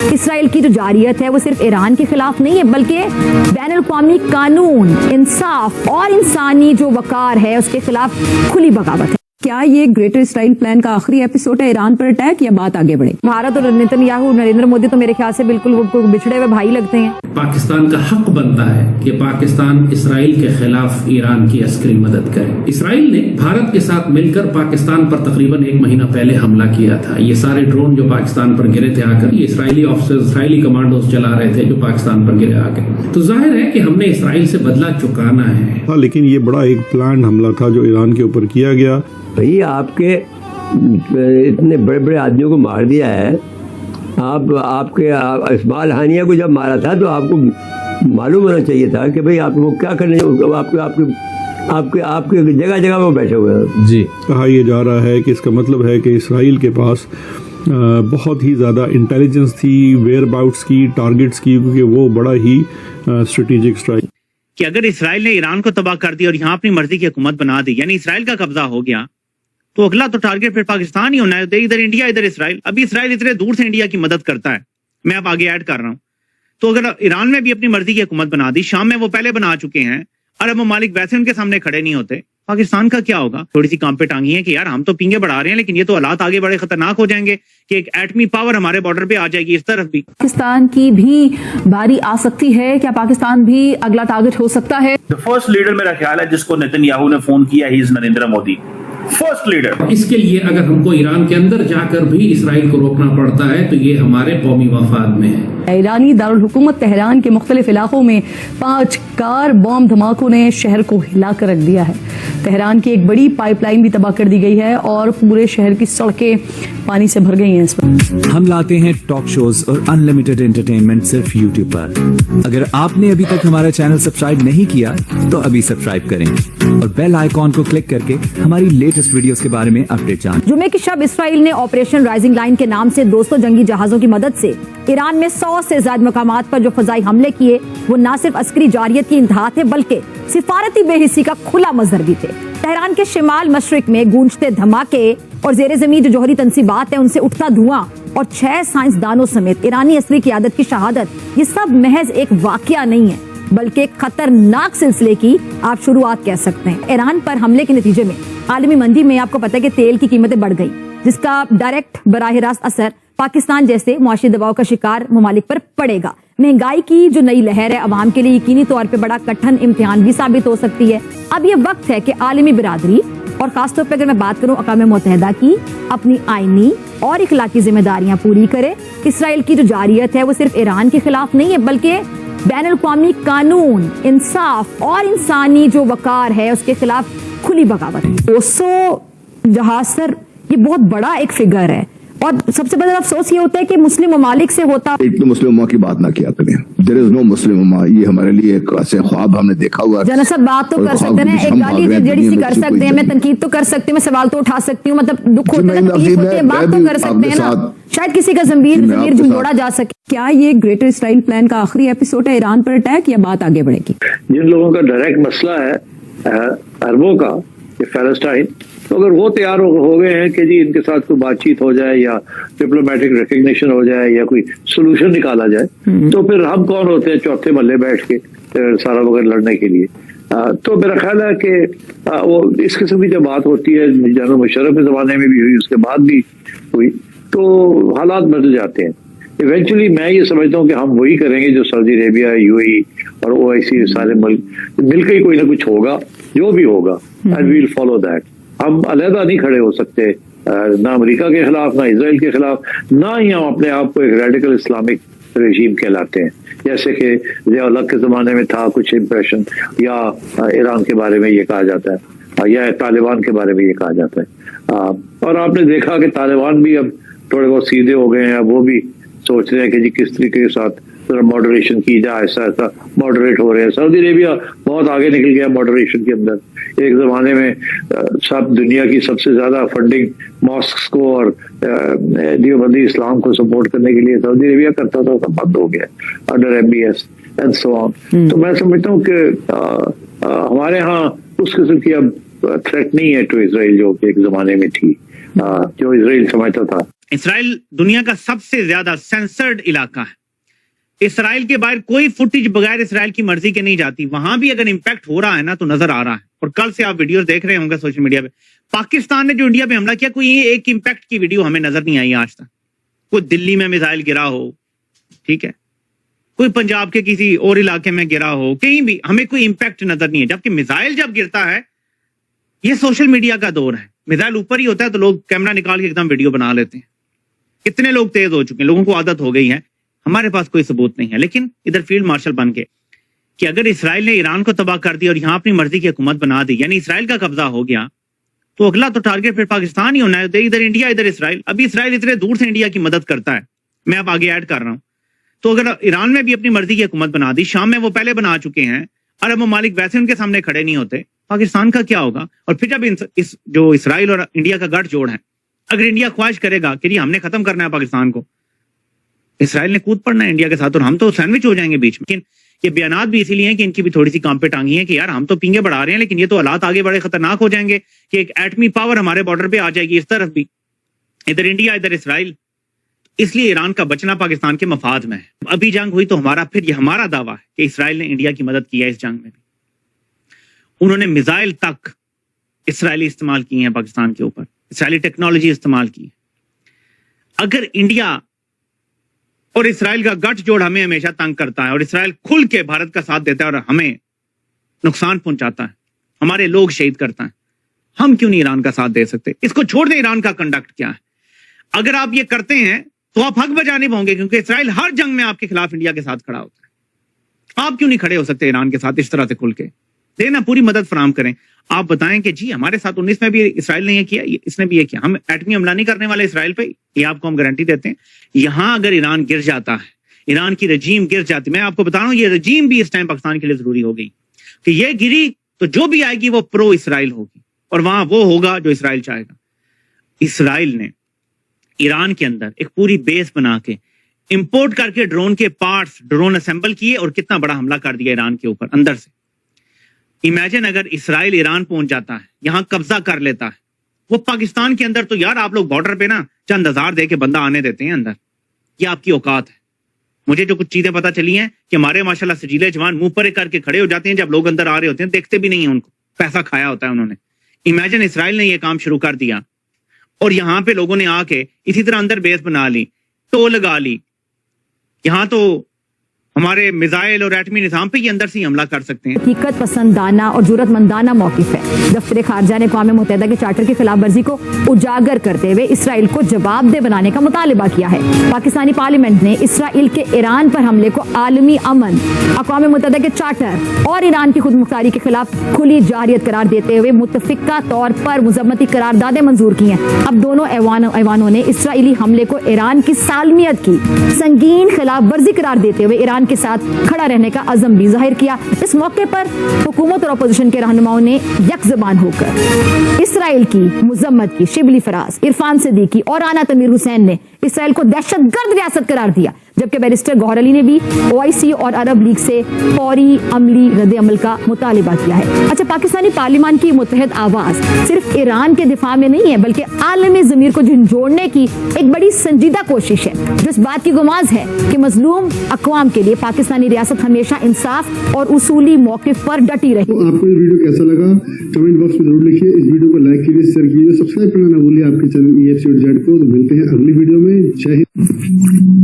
اسرائیل کی جو جارحیت ہے وہ صرف ایران کے خلاف نہیں ہے بلکہ بین الاقوامی قانون، انصاف اور انسانی جو وقار ہے اس کے خلاف کھلی بغاوت ہے۔ کیا یہ گریٹر اسرائیل پلان کا آخری ایپیسوڈ ہے ایران پر اٹیک، یا بات آگے بڑھے؟ بھارت اور نیتن یاہو، نریندر مودی تو میرے خیال سے بالکل وہ بچھڑے ہوئے بھائی لگتے ہیں۔ پاکستان کا حق بنتا ہے کہ پاکستان اسرائیل کے خلاف ایران کی عسکری مدد کرے۔ اسرائیل نے بھارت کے ساتھ مل کر پاکستان پر تقریباً 1 مہینہ پہلے حملہ کیا تھا۔ یہ سارے ڈرون جو پاکستان پر گرے تھے آ کر، یہ اسرائیلی آفیسر، اسرائیلی کمانڈوز چلا رہے تھے جو پاکستان پر گرے آ کے۔ تو ظاہر ہے کہ ہم نے اسرائیل سے بدلہ چکانا ہے۔ لیکن یہ بڑا ایک پلان حملہ تھا جو ایران کے اوپر کیا گیا۔ بھائی آپ کے اتنے بڑے بڑے آدمیوں کو مار دیا ہے، آپ کے اسماعیل ہانیہ کو جب مارا تھا تو آپ کو معلوم ہونا چاہیے تھا کہ بھئی آپ کو کیا کرنے، آپ کے جگہ جگہ میں بیٹھے ہوئے ہیں۔ جی کہا یہ جا رہا ہے کہ اس کا مطلب ہے کہ اسرائیل کے پاس بہت ہی زیادہ انٹیلیجنس تھی، ویئر اباؤٹس کی، ٹارگٹس کی، کیونکہ وہ بڑا ہی اسٹریٹجک اسٹرائک کہ اگر اسرائیل نے ایران کو تباہ کر دیا اور یہاں اپنی مرضی کی حکومت بنا دی، یعنی اسرائیل کا قبضہ ہو گیا، تو اگلا تو ٹارگٹ پھر پاکستان ہی ہونا ہے، ادھر انڈیا ادھر اسرائیل۔ ابھی اسرائیل اتنے دور سے انڈیا کی مدد کرتا ہے، میں اب آگے ایڈ کر رہا ہوں۔ تو اگر ایران میں بھی اپنی مرضی کی حکومت بنا دی، شام میں وہ پہلے بنا چکے ہیں، عرب ممالک ویسے ان کے سامنے کھڑے نہیں ہوتے، پاکستان کا کیا ہوگا؟ تھوڑی سی کام پہ ٹانگی ہے کہ یار ہم تو پینگے بڑھا رہے ہیں لیکن یہ تو حالات آگے بڑے خطرناک ہو جائیں گے کہ ایک ایٹمی پاور ہمارے بارڈر پہ آ جائے گی۔ اس طرف بھی پاکستان کی بھی باری آ سکتی ہے، کیا پاکستان بھی اگلا ٹارگٹ ہو سکتا ہے؟ فرسٹ لیڈر میرا خیال ہے جس کو نیتن یاہو نے فون کیا، ہی از نریندر مودی، فرسٹ لیڈر۔ اس کے لیے اگر ہم کو ایران کے اندر جا کر بھی اسرائیل کو روکنا پڑتا ہے تو یہ ہمارے قومی مفاد میں ہے۔ ایرانی دارالحکومت تہران کے مختلف علاقوں میں 5 کار بم دھماکوں نے شہر کو ہلا کر رکھ دیا ہے۔ تہران کی ایک بڑی پائپ لائن بھی تباہ کر دی گئی ہے اور پورے شہر کی سڑکیں پانی سے بھر گئی ہیں اس وقت۔ ہم لاتے ہیں ٹاک شوز اور ان لمیٹڈ انٹرٹینمنٹ صرف یوٹیوب پر۔ اگر آپ نے ابھی تک ہمارا چینل سبسکرائب نہیں کیا تو ابھی سبسکرائب کریں اور بیل آئیکن کو کلک کر کے ہماری لیٹسٹ ویڈیوز کے بارے میں اپڈیٹ جانیں۔ جمعے کی شب اسرائیل نے آپریشن رائزنگ لائن کے نام سے 200 جنگی جہازوں کی مدد سے ایران میں 100 سے زائد مقامات پر جو فضائی حملے کیے وہ نہ صرف عسکری جارحیت کی انتہا تھے بلکہ سفارتی بے حسی کا کھلا مظہر بھی تھے۔ تہران کے شمال مشرق میں گونجتے دھماکے اور زیر زمین جو جوہری تنصیبات ہیں ان سے اٹھتا دھواں اور 6 سائنسدانوں سمیت ایرانی عسکری قیادت کی شہادت، یہ سب محض ایک واقعہ نہیں ہے بلکہ ایک خطرناک سلسلے کی آپ شروعات کہہ سکتے ہیں۔ ایران پر حملے کے نتیجے میں عالمی منڈی میں آپ کو پتہ ہے کہ تیل کی قیمتیں بڑھ گئی، جس کا ڈائریکٹ براہ راست اثر پاکستان جیسے معاشی دباؤ کا شکار ممالک پر پڑے گا۔ مہنگائی کی جو نئی لہر ہے عوام کے لیے یقینی طور پہ بڑا کٹھن امتحان بھی ثابت ہو سکتی ہے۔ اب یہ وقت ہے کہ عالمی برادری اور خاص طور پہ اگر میں بات کروں اقوام متحدہ کی، اپنی آئینی اور اخلاقی ذمہ داریاں پوری کرے۔ اسرائیل کی جو جارحیت ہے وہ صرف ایران کے خلاف نہیں ہے بلکہ بین الاقوامی قانون، انصاف اور انسانی جو وقار ہے اس کے خلاف کھلی بغاوت ہے۔ 200 جہاز سر، یہ بہت بڑا ایک فگر ہے اور سب سے بڑا افسوس یہ ہوتا ہے کہ مسلم ممالک سے ہوتا۔ ایک تو مسلم امہ کی بات نہ کیا کریں، دیر از نو مسلم امہ، یہ ہمارے لیے ایک ایسے خواب ہم نے دیکھا ہوا ہے۔ جناب صاحب بات تو کر سکتے ہیں، ایک گالی جڑی سی کر سکتے ہیں، میں تنقید تو کر سکتی ہوں، میں سوال تو اٹھا سکتی ہوں، مطلب دکھ ہوتا ہے، تکلیف ہوتی ہے، بات تو کر سکتے ہیں نا، شاید کسی کا ضمیر جھنجھوڑا جا سکے۔ کیا یہ گریٹر اسرائیل پلان کا آخری ایپیسوڈ ہے ایران پر اٹیک، یا بات آگے بڑھے گی؟ جن لوگوں کا ڈائریکٹ مسئلہ ہے عربوں کا، یہ فلسطین، تو اگر وہ تیار ہو گئے ہیں کہ جی ان کے ساتھ کوئی بات چیت ہو جائے یا ڈپلومیٹک ریکگنیشن ہو جائے یا کوئی سولوشن نکالا جائے، تو پھر ہم کون ہوتے ہیں چوتھے محلے بیٹھ کے سارا وقت لڑنے کے لیے؟ تو میرا خیال ہے کہ وہ اس قسم کی جب بات ہوتی ہے، جنرل مشرف کے زمانے میں بھی ہوئی، اس کے بعد بھی ہوئی، تو حالات بدل جاتے ہیں۔ ایونچولی میں یہ سمجھتا ہوں کہ ہم وہی کریں گے جو سعودی عربیہ، یو اے ای اور او آئی سی سارے ملک مل کے ہی کوئی نہ کچھ ہوگا، جو بھی ہوگا and we will follow that. ہم علیحدہ نہیں کھڑے ہو سکتے، نہ امریکہ کے خلاف، نہ اسرائیل کے خلاف، نہ ہی ہم اپنے آپ کو ایک ریڈیکل اسلامک رژیم کہلاتے ہیں، جیسے کہ ضیاء الحق کے زمانے میں تھا کچھ امپریشن، یا ایران کے بارے میں یہ کہا جاتا ہے، یا طالبان کے بارے میں یہ کہا جاتا ہے۔ اور آپ نے دیکھا کہ طالبان بھی اب تھوڑے بہت سیدھے ہو گئے ہیں، اب وہ بھی سوچ رہے ہیں کہ جی کس طریقے کے ساتھ ماڈریشن کی جائے، ایسا ماڈریٹ ہو رہے ہیں۔ سعودی عربیہ بہت آگے نکل گیا ماڈریشن کے اندر۔ ایک زمانے میں سب دنیا کی سب سے زیادہ فنڈنگ ماسکس کو اور دیوبندی اسلام کو سپورٹ کرنے کے لیے سعودی عربیہ کرتا تھا، سب بند ہو گیا انڈر MBS اینڈ سو آن۔ تو میں سمجھتا ہوں کہ ہمارے ہاں اس قسم کی اب تھریٹ نہیں ہے ٹو اسرائیل جو کہ ایک زمانے میں تھی، جو اسرائیل سمجھتا تھا۔ اسرائیل دنیا کا سب سے زیادہ سینسرڈ علاقہ ہے. اسرائیل کے باہر کوئی فوٹیج بغیر اسرائیل کی مرضی کے نہیں جاتی. وہاں بھی اگر امپیکٹ ہو رہا ہے نا تو نظر آ رہا ہے. اور کل سے آپ ویڈیوز دیکھ رہے ہوں گے سوشل میڈیا پہ. پاکستان نے جو انڈیا پہ حملہ کیا, کوئی ایک امپیکٹ کی ویڈیو ہمیں نظر نہیں آئی آج تک. کوئی دلی میں میزائل گرا ہو, ٹھیک ہے, کوئی پنجاب کے کسی اور علاقے میں گرا ہو, کہیں بھی ہمیں کوئی امپیکٹ نظر نہیں ہے. جبکہ میزائل جب گرتا ہے, یہ سوشل میڈیا کا دور ہے, میزائل اوپر ہی ہوتا ہے تو لوگ کیمرہ نکال کے ایک دم ویڈیو بنا لیتے ہیں. کتنے لوگ تیز ہو چکے ہیں, لوگوں کو عادت ہو گئی ہے. ہمارے پاس کوئی ثبوت نہیں ہے, لیکن ادھر فیلڈ مارشل بن کے کہ اگر اسرائیل نے ایران کو تباہ کر دیا اور یہاں اپنی مرضی کی حکومت بنا دی, یعنی اسرائیل کا قبضہ ہو گیا, تو اگلا تو ٹارگٹ پھر پاکستان ہی ہونا ہے. ادھر انڈیا ادھر اسرائیل. ابھی اسرائیل اتنے دور سے انڈیا کی مدد کرتا ہے, میں اب آگے ایڈ کر رہا ہوں. تو اگر ایران میں بھی اپنی مرضی کی حکومت بنا دی, شام میں وہ پہلے بنا چکے ہیں, عرب ممالک ویسے ان کے سامنے کھڑے نہیں ہوتے, پاکستان کا کیا ہوگا؟ اور پھر جب جو اسرائیل اور انڈیا کا گٹھ جوڑ ہے, اگر انڈیا خواہش کرے گا کہ ہم نے ختم کرنا ہے پاکستان کو, اسرائیل نے کود پڑنا ہے انڈیا کے ساتھ اور ہم تو سینڈوچ ہو جائیں گے بیچ میں. لیکن یہ بیانات بھی اسی لیے ہیں کہ ان کی بھی تھوڑی سی کام پہ ٹانگی ہیں کہ یار ہم تو پینگے بڑھا رہے ہیں, لیکن یہ تو حالات آگے بڑے خطرناک ہو جائیں گے کہ ایک ایٹمی پاور ہمارے بارڈر پہ آ جائے گی, اس طرف بھی ادھر انڈیا ادھر اسرائیل. اس لیے ایران کا بچنا پاکستان کے مفاد میں ہے. ابھی جنگ ہوئی تو پھر یہ ہمارا دعویٰ ہے کہ اسرائیل نے انڈیا کی مدد کی ہے اس جنگ میں بھی. انہوں نے میزائل تک اسرائیلی استعمال کی ہیں پاکستان کے اوپر, اسرائیلی ٹیکنالوجی استعمال کی. اگر انڈیا اور اسرائیل کا گٹھ جوڑ ہمیں ہمیشہ تنگ کرتا ہے اور اسرائیل کھل کے بھارت کا ساتھ دیتا ہے اور ہمیں نقصان پہنچاتا ہے, ہمارے لوگ شہید کرتا ہے, ہم کیوں نہیں ایران کا ساتھ دے سکتے؟ اس کو چھوڑ دیں, ایران کا کنڈکٹ کیا ہے. اگر آپ یہ کرتے ہیں تو آپ حق بجا نہیں پاؤں گے, کیونکہ اسرائیل ہر جنگ میں آپ کے خلاف انڈیا کے ساتھ کھڑا ہوتا ہے. آپ کیوں نہیں کھڑے ہو سکتے ایران کے ساتھ اس طرح سے کھل کے؟ دینا, پوری مدد فراہم کریں. آپ بتائیں کہ جی ہمارے ساتھ 19 میں بھی اسرائیل نے یہ کیا, اس نے بھی یہ کیا, ہم ایٹمی حملہ نہیں کرنے والے اسرائیل پہ, یہ آپ کو ہم گارنٹی دیتے ہیں. یہاں اگر ایران گر جاتا ہے, ایران کی رجیم گر جاتی, میں آپ کو بتا رہا ہوں یہ رجیم بھی اس ٹائم پاکستان کے لیے ضروری ہو گئی کہ یہ گری تو جو بھی آئے گی وہ پرو اسرائیل ہوگی, اور وہاں وہ ہوگا جو اسرائیل چاہے گا. اسرائیل نے ایران کے اندر ایک پوری بیس بنا کے امپورٹ کر کے ڈرون کے پارٹس, ڈرون اسمبل کیے اور کتنا بڑا حملہ کر دیا ایران کے اوپر اندر سے. امیجن اگر اسرائیل ایران پہنچ جاتا ہے, یہاں قبضہ کر لیتا ہے, وہ پاکستان کے اندر, تو یار آپ لوگ بارڈر پہ نا چند ہزار دے کے بندہ آنے دیتے ہیں اندر, یہ آپ کی اوقات ہے. مجھے جو کچھ چیزیں پتا چلی ہیں کہ ہمارے ماشاءاللہ سجیلے جوان منہ پر کر کے کھڑے ہو جاتے ہیں جب لوگ اندر آ رہے ہوتے ہیں, دیکھتے بھی نہیں ہیں ان کو, پیسہ کھایا ہوتا ہے انہوں نے. امیجن اسرائیل نے یہ کام شروع کر دیا اور یہاں پہ لوگوں نے آ کے اسی طرح اندر بیس بنا لی, ٹو لگا لی. یہاں تو ہمارے میزائل اور ایٹمی نظام پہ یہ اندر سے ہی حملہ کر سکتے ہیں. حقیقت پسندانہ اور جرأت مندانہ موقف ہے. دفتر خارجہ نے اقوام متحدہ کے چارٹر کی خلاف ورزی کو اجاگر کرتے ہوئے اسرائیل کو جواب دہ بنانے کا مطالبہ کیا ہے. پاکستانی پارلیمنٹ نے اسرائیل کے ایران پر حملے کو عالمی امن, اقوام متحدہ کے چارٹر اور ایران کی خود مختاری کے خلاف کھلی جارحیت قرار دیتے ہوئے متفقہ طور پر مذمتی قراردادیں منظور کی ہیں. اب دونوں ایوانوں نے اسرائیلی حملے کو ایران کی سالمیت کی سنگین خلاف ورزی قرار دیتے ہوئے ایران کے ساتھ کھڑا رہنے کا عزم بھی ظاہر کیا. اس موقع پر حکومت اور اپوزیشن کے رہنماؤں نے یک زبان ہو کر اسرائیل کی مذمت کی. شبلی فراز, عرفان صدیقی اور رانا تنویر حسین نے اسرائیل کو دہشت گرد ریاست قرار دیا, جبکہ بیرسٹر گوہر علی نے بھی OIC اور عرب لیگ سے فوری عملی رد عمل کا مطالبہ کیا ہے. اچھا, پاکستانی پارلیمان کی متحد آواز صرف ایران کے دفاع میں نہیں ہے بلکہ عالمی ضمیر کو جھنجھوڑنے کی ایک بڑی سنجیدہ کوشش ہے, جو اس بات کی گماز ہے کہ مظلوم اقوام کے لیے پاکستانی ریاست ہمیشہ انصاف اور اصولی موقف پر ڈٹی رہی. آپ کو یہ ویڈیو کیسا لگا کمنٹ باکس میں ضرور لکھیے. اس ویڈیو کو لائک کیجیے, شیئر کیجیے, سبسکرائب کرنا نہ بھولیے آپ کے چینل EFC کو. ملتے ہیں اگلی ویڈیو میں. جے ہند.